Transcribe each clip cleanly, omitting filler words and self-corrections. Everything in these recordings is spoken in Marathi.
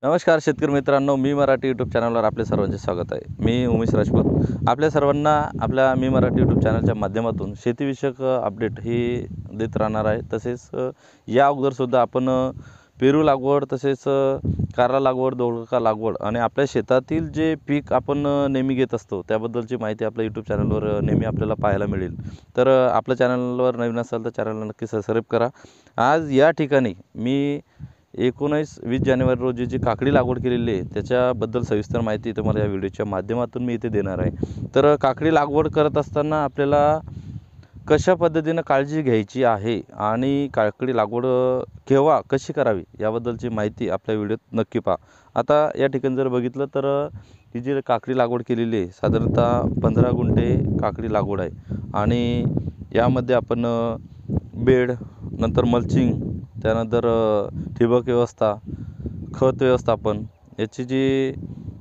नमस्कार शेतकरी मित्रांनो, मी मराठी यूट्यूब चॅनलवर आपले सर्वांचे स्वागत आहे। मी उमेश राजपूत आपल्या सर्वांना आपल्या मी मराठी यूट्यूब चॅनलच्या माध्यमातून शेतीविषयक अपडेट ही देत राहणार आहे। तसेच या अगोदरसुद्धा आपण पेरू लागवड, तसेच कारला लागवड, दोडका लागवड आणि आपल्या शेतातील जे पीक आपण नेहमी घेत असतो त्याबद्दलची माहिती आपल्या यूट्यूब चॅनलवर नेहमी आपल्याला पाहायला मिळेल। तर आपल्या चॅनलवर नवीन असाल तर चॅनलला नक्की सबस्क्राईब करा। आज या ठिकाणी मी 19-20 जानेवारी रोजी जी काकडी लागवड केलेली आहे त्याच्याबद्दल सविस्तर माहिती तुम्हाला या व्हिडिओच्या माध्यमातून मी इथे देणार आहे। तर काकडी लागवड करत असताना आपल्याला कशा पद्धतीने काळजी घ्यायची आहे आणि काकडी लागवड केव्हा कशी करावी याबद्दलची माहिती आपल्या व्हिडिओत नक्की पहा। आता या ठिकाणी जर बघितलं तर ही जी काकडी लागवड केलेली आहे साधारणतः 15 गुंठे काकडी लागवड आहे आणि यामध्ये आपण बेड, नंतर मल्चिंग, त्यानंतर ठिबक व्यवस्था, खत व्यवस्थापन याची जी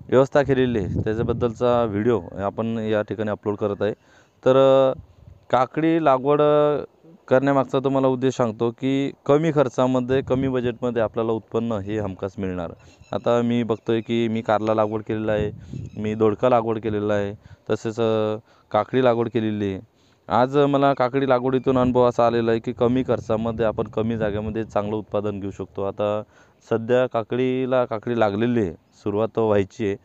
व्यवस्था केलेली आहे त्याच्याबद्दलचा व्हिडिओ आपण या ठिकाणी अपलोड करत आहे। तर काकडी लागवड करण्यामागचा तुम्हाला उद्देश सांगतो की कमी खर्चामध्ये कमी बजेटमध्ये आपल्याला उत्पन्न हे हमखास मिळणार। आता मी बघतोय की मी कारला लागवड केलेला आहे, मी दोडका लागवड केलेला आहे, तसेच काकडी लागवड केलेली आहे। आज मला काकडी लागवडीतून अनुभव असा आलेला आहे की कमी खर्चामध्ये आपण कमी जागेमध्ये चांगलं उत्पादन घेऊ शकतो। आता सध्या काकडी लागलेली आहे, सुरुवात व्हायची आहे।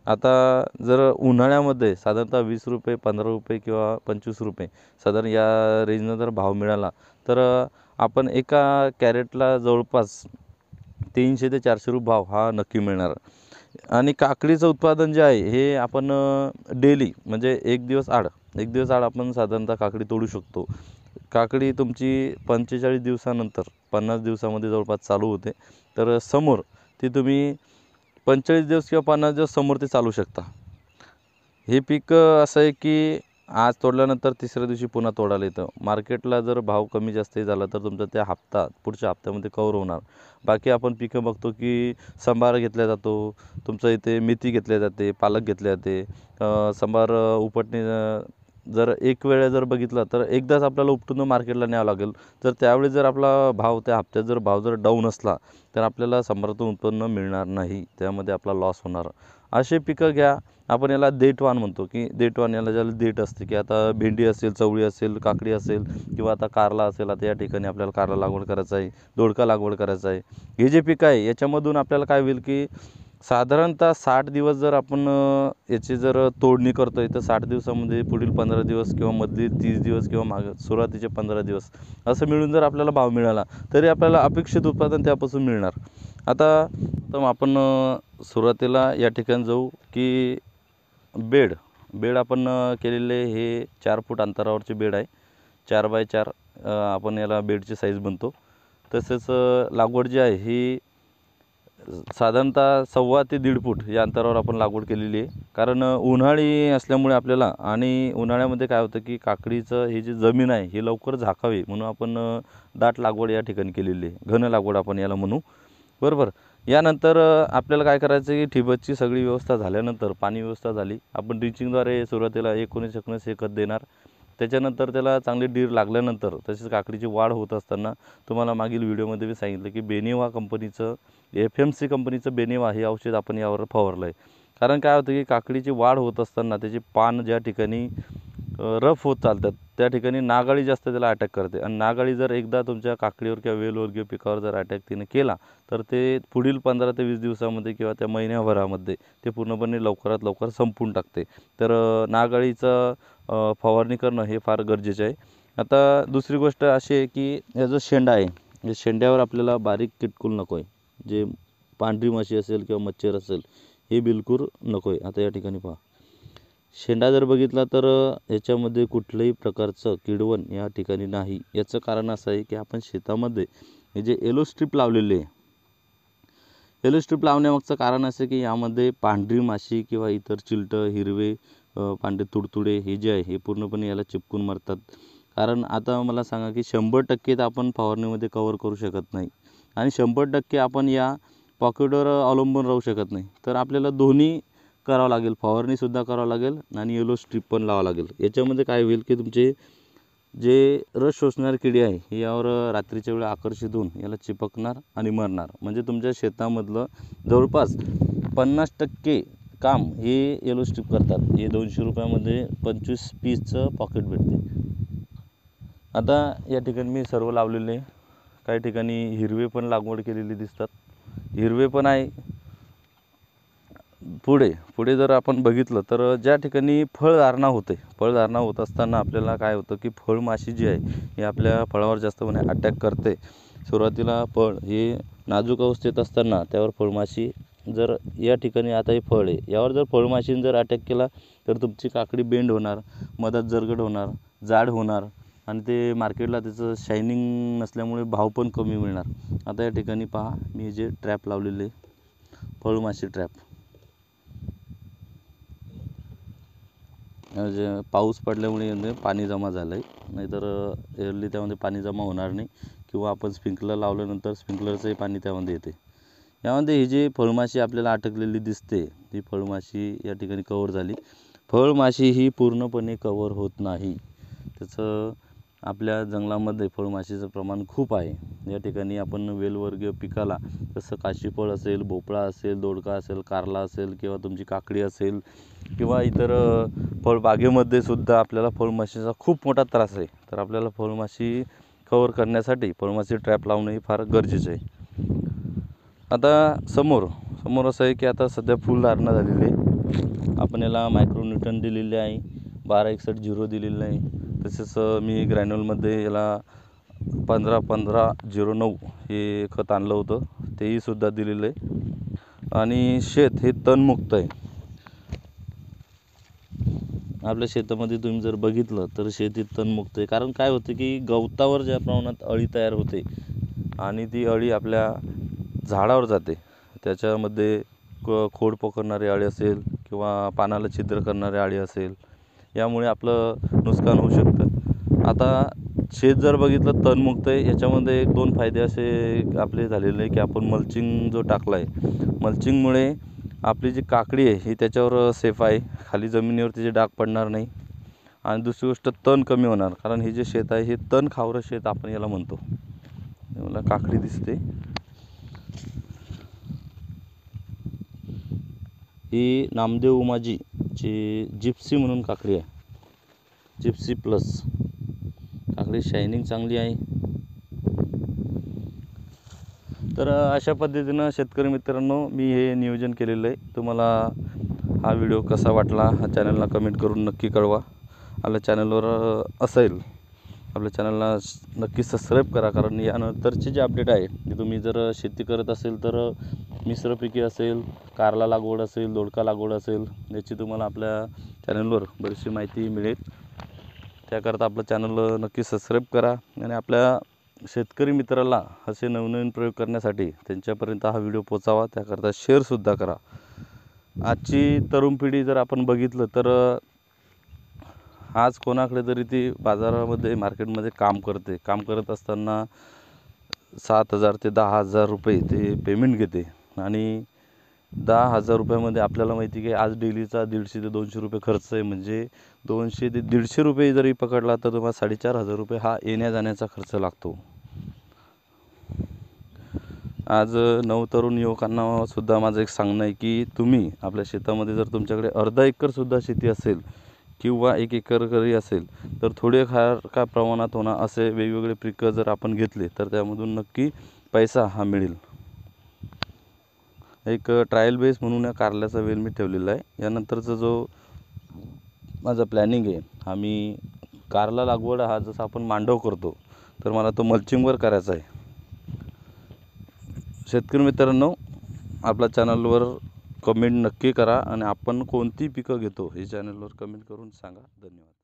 आता जर उन्हाळ्यामध्ये साधारणतः 20 रुपये, 15 रुपये किंवा 25 रुपये साधारण या रेंजनं जर भाव मिळाला तर आपण एका कॅरेटला जवळपास 300 ते 400 रुपये भाव हा नक्की मिळणार। आणि काकडीचं उत्पादन जे आहे हे आपण डेली म्हणजे एक दिवस आड आपण साधारणतः काकडी तोडू शकतो। काकडी तुमची 45 दिवसानंतर 50 दिवसामध्ये जवळपास चालू होते। तर समोर ती तुम्ही 45 दिवस किंवा 50 दिवस समोर ते चालू शकता। हे पीक असं आहे की आज तोडल्यानंतर तिसऱ्या दिवशी पुन्हा तोडायला येतं। मार्केटला जर भाव कमी जास्त झाला तर तुमचा त्या पुढच्या हप्त्यामध्ये कव्हर होणार। बाकी आपण पिकं बघतो की संभार घेतला जातो, तुमचं इथे मेथी घेतली जाते, पालक घेतले जाते, संभार उपटणे जर एक वेळा जर बघितलं तर एकदाच आपल्याला उपटून मार्केटला न्यावं लागेल। जर त्यावेळी जर आपला भाव त्या हप्त्यात जर भाव जर डाऊन असला तर आपल्याला संभारातून उत्पन्न मिळणार नाही, त्यामध्ये आपला लॉस होणार। असे पिकं घ्या। आपण याला देठवाण म्हणतो की देठवाण, याला ज्याला देठ असते की आता भेंडी असेल, चवळी असेल, काकडी असेल किंवा आता कारला असेल। आता या ठिकाणी आपल्याला कारला लागवड करायचं आहे, दोडका लागवड करायचा आहे। हे जे पीक आहे याच्यामधून आपल्याला काय होईल की साधारणतः 60 दिवस जर आपण याची जर तोडणी करतो आहे तर 60 दिवसामध्ये पुढील 15 दिवस किंवा मधली 30 दिवस किंवा मागे सुरुवातीचे 15 दिवस असं मिळून जर आपल्याला भाव मिळाला तरी आपल्याला अपेक्षित उत्पादन त्यापासून मिळणार। आता तर आपण सुरुवातीला या ठिकाणी जाऊ की बेड आपण केलेले हे 4 फूट अंतरावरचे बेड आहे। 4 बाय 4 आपण याला बेडची साईज बनतो। तसेच लागवड जी आहे ही साधारणतः 1.25 ते 1.5 फूट या अंतरावर आपण लागवड केलेली आहे। कारण उन्हाळी असल्यामुळे आपल्याला आणि उन्हाळ्यामध्ये काय होतं की काकडीचं ही जी जमीन आहे ही लवकर झाकावी म्हणून आपण दाट लागवड या ठिकाणी केलेली आहे, घन लागवड आपण याला म्हणू, बरोबर। यानंतर आपल्याला काय करायचं की ठिबकची सगळी व्यवस्था झाल्यानंतर, पाणी व्यवस्था झाली, आपण ड्रिंचिंगद्वारे सुरुवातीला 19-19 हे खत देणार। त्याच्यानंतर त्याला चांगली डीर लागल्यानंतर तसेच काकडीची वाढ होत असताना तुम्हाला मागील व्हिडिओमध्ये मी सांगितलं की बेनिवा कंपनीचं, FMC कंपनीचं बेनिवा हे औषध आपण यावर फवारलं आहे। कारण काय होतं की काकडीची वाढ होत असताना त्याची पान ज्या ठिकाणी रफ होत चालतात त्या ठिकाणी नागाळी जास्त त्याला अटॅक करते आणि नागाळी जर एकदा तुमच्या काकडीवर किंवा वेलवर्गीय पिकावर जर अटॅक तिने केला तर ते पुढील 15 ते 20 दिवसामध्ये किंवा त्या महिन्याभरामध्ये ते पूर्णपणे लवकरात लवकर संपून टाकते। तर नागाळीचं फवारणी करणं हे फार गरजेचं आहे। आता दुसरी गोष्ट अशी आहे की हा जो शेंडा आहे या शेंड्यावर आपल्याला बारीक किटकूल नको आहे, जे पांढरी माशी असेल किंवा मच्छर असेल हे बिलकुल नको आहे। आता या ठिकाणी पहा, शेंडा जर बघितला तर याच्यामध्ये कुठल्याही प्रकारचं किडवण या ठिकाणी नाही। याचं कारण असं आहे की आपण शेतामध्ये हे जे येलो स्ट्रीप लावलेले आहे, येलो स्ट्रीप लावण्यामागचं कारण असं की यामध्ये पांढरी माशी किंवा इतर चिलटं, हिरवे पांढरे तुडतुडे हे जे आहे हे पूर्णपणे याला चिपकून मरतात। कारण आता मला सांगा की 100% तर आपण फवारणीमध्ये कव्हर करू शकत नाही आणि 100% आपण या पॉकेटवर अवलंबून राहू शकत नाही। तर आपल्याला दोन्ही करावं लागेल, फवारणीसुद्धा करावं लागेल आणि येलो स्ट्रीप पण लावावं लागेल। याच्यामध्ये काय होईल की तुमचे जे रस शोषणारी किडी आहे ही यावर रात्रीच्या वेळी आकर्षित होऊन याला चिपकणार आणि मरणार. म्हणजे तुमच्या शेतामधलं जवळपास 50% काम हे येलो स्ट्रिप करतात. हे 200 रुपयामध्ये 25 पीसचं पॉकेट भेटते. आता या ठिकाणी मी सर्व लावलेले, काही ठिकाणी हिरवे पण लागवड केलेली दिसतात, हिरवे पण आहे. पुढे जर आपण बघितलं तर ज्या ठिकाणी फळधारणा होत असताना आपल्याला काय होतं की फळमाशी जी आहे ही आपल्या फळावर जास्तपणे अटॅक करते. सुरुवातीला फळ हे नाजूक अवस्थेत असताना त्यावर फळमाशी जर या ठिकाणी, आता हे फळ आहे, यावर जर फळमाशीने जर अटॅक केला तर तुमची काकडी बेंड होणार, मधात जरगड होणार, जाड होणार आणि ते मार्केटला त्याचं शायनिंग नसल्यामुळे भाव पण कमी मिळणार. आता या ठिकाणी पहा, मी जे ट्रॅप लावलेले फळमाशी ट्रॅप, जे पाऊस पडल्यामुळे पाणी जमा झालं आहे, नाहीतर एरली त्यामध्ये पाणी जमा होणार नाही, किंवा आपण स्प्रिंकलर लावल्यानंतर स्प्रिंकलरचंही पाणी त्यामध्ये येते. यामध्ये ही जी फळमाशी आपल्याला अटकलेली दिसते ती फळमाशी या ठिकाणी कवर झाली. फळमाशी ही पूर्णपणे कवर होत नाही. त्याचं आपल्या जंगलामध्ये फळमाशीचं प्रमाण खूप आहे. या ठिकाणी आपण वेलवर्गीय पिकाला जसं काशीफळ असेल, भोपळा असेल, दोडका असेल, कारला असेल, किंवा तुमची काकडी असेल, किंवा इतर फळबागेमध्ये सुद्धा आपल्याला फळमाशीचा खूप मोठा त्रास आहे. तर आपल्याला फळमाशी कवर करण्यासाठी फळमाशी ट्रॅप लावणं हे फार गरजेचं आहे. आता समोर असं आहे की आता सध्या फुलधारणा झालेली आहे. आपण याला मायक्रोन्यूटन दिलेले आहे, 1261 दिलेलं आहे. तसेच मी ग्रॅन्युलमध्ये याला 15-15-09 हे खत आणलं होतं, तेही सुद्धा दिलेलं आहे. आणि शेत हे तणमुक्त आहे. आपल्या शेतामध्ये तुम्ही जर बघितलं तर शेती तणमुक्त आहे. कारण काय होतं की गवतावर ज्या प्रमाणात अळी तयार होते आणि ती अळी आपल्या झाडावर जाते, त्याच्यामध्ये खोड पकडणारी अळी असेल किंवा पानाला छिद्र करणारी अळी असेल, यामुळे आपलं नुकसान होऊ शकतं. आता शेत जर बघितलं तणमुक्त आहे, याच्यामध्ये 1-2 फायदे असे आपले झालेले आहे की आपण मल्चिंग जो टाकला आहे, मल्चिंगमुळे आपली जी काकडी आहे ही त्याच्यावर सेफ आहे, खाली जमिनीवर तिचे डाग पडणार नाही. आणि दुसरी गोष्ट, तण कमी होणार, कारण हे जे शेत आहे हे तण खावरं शेत आपण याला म्हणतो. मला काकडी दिसते, ही नामदेव उमाजीची जिप्सी म्हणून काकडी आहे, जिप्सी प्लस. काकडी शायनिंग चांगली आहे. तर अशा पद्धतीनं शेतकरी मित्रांनो मी हे नियोजन केलेलं आहे. तुम्हाला हा व्हिडिओ कसा वाटला हा चॅनलला कमेंट करून नक्की कळवा. आपल्या चॅनलवर असेल, आपल्या चॅनलला नक्की सबस्क्राईब करा, कारण यानंतरची जी अपडेट आहे की तुम्ही जर शेती करत असेल तर मिश्र पिके असेल, कारला लागवड असेल, दोडका लागवड असेल, याची तुम्हाला आपल्या चॅनलवर बरीचशी माहिती मिळेल. त्याकरता आपलं चॅनल नक्की सबस्क्राईब करा आणि आपल्या शेतकरी मित्राला असे नवनवीन प्रयोग करण्यासाठी त्यांच्यापर्यंत हा व्हिडिओ पोचावा, त्याकरता शेअरसुद्धा करा. आजची तरुण पिढी जर आपण बघितलं तर आज कोणाकडे तरी ती बाजारामध्ये मार्केटमध्ये काम करत असताना 7,000 ते 10,000 रुपये ते पेमेंट घेते. आणि 10,000 रुपयामध्ये आपल्याला माहिती की आज डेलीचा 150 ते 200 रुपये खर्च आहे. म्हणजे 200 ते 150 रुपये जरी पकडला तर तुम्हाला 4,500 रुपये हा येण्या जाण्याचा खर्च लागतो. आज नवतरुण युवकांना सुद्धा माझं एक सांगणं आहे की तुम्ही आपल्या शेतामध्ये जर तुमच्याकडे अर्धा एकरसुद्धा शेती असेल किंवा 1 एकर जरी असेल तर थोडेफार का प्रमाणात होणार असे वेगवेगळे पिकं जर आपण घेतले तर त्यामधून नक्की पैसा हा मिळेल. एक ट्रायल बेस म्हणून या कारल्याचा वेल मी ठेवलेला आहे. यानंतरचा जो माझा प्लॅनिंग आहे, आम्ही कारला लागवड हा जसा आपण मांडव करतो तर मला तो मल्चिंगवर करायचा आहे. शेतकरी मित्रांनो, आपल्या चॅनलवर कमेंट नक्की करा आणि आपण कोणती पिकं घेतो हे चॅनलवर कमेंट करून सांगा. धन्यवाद.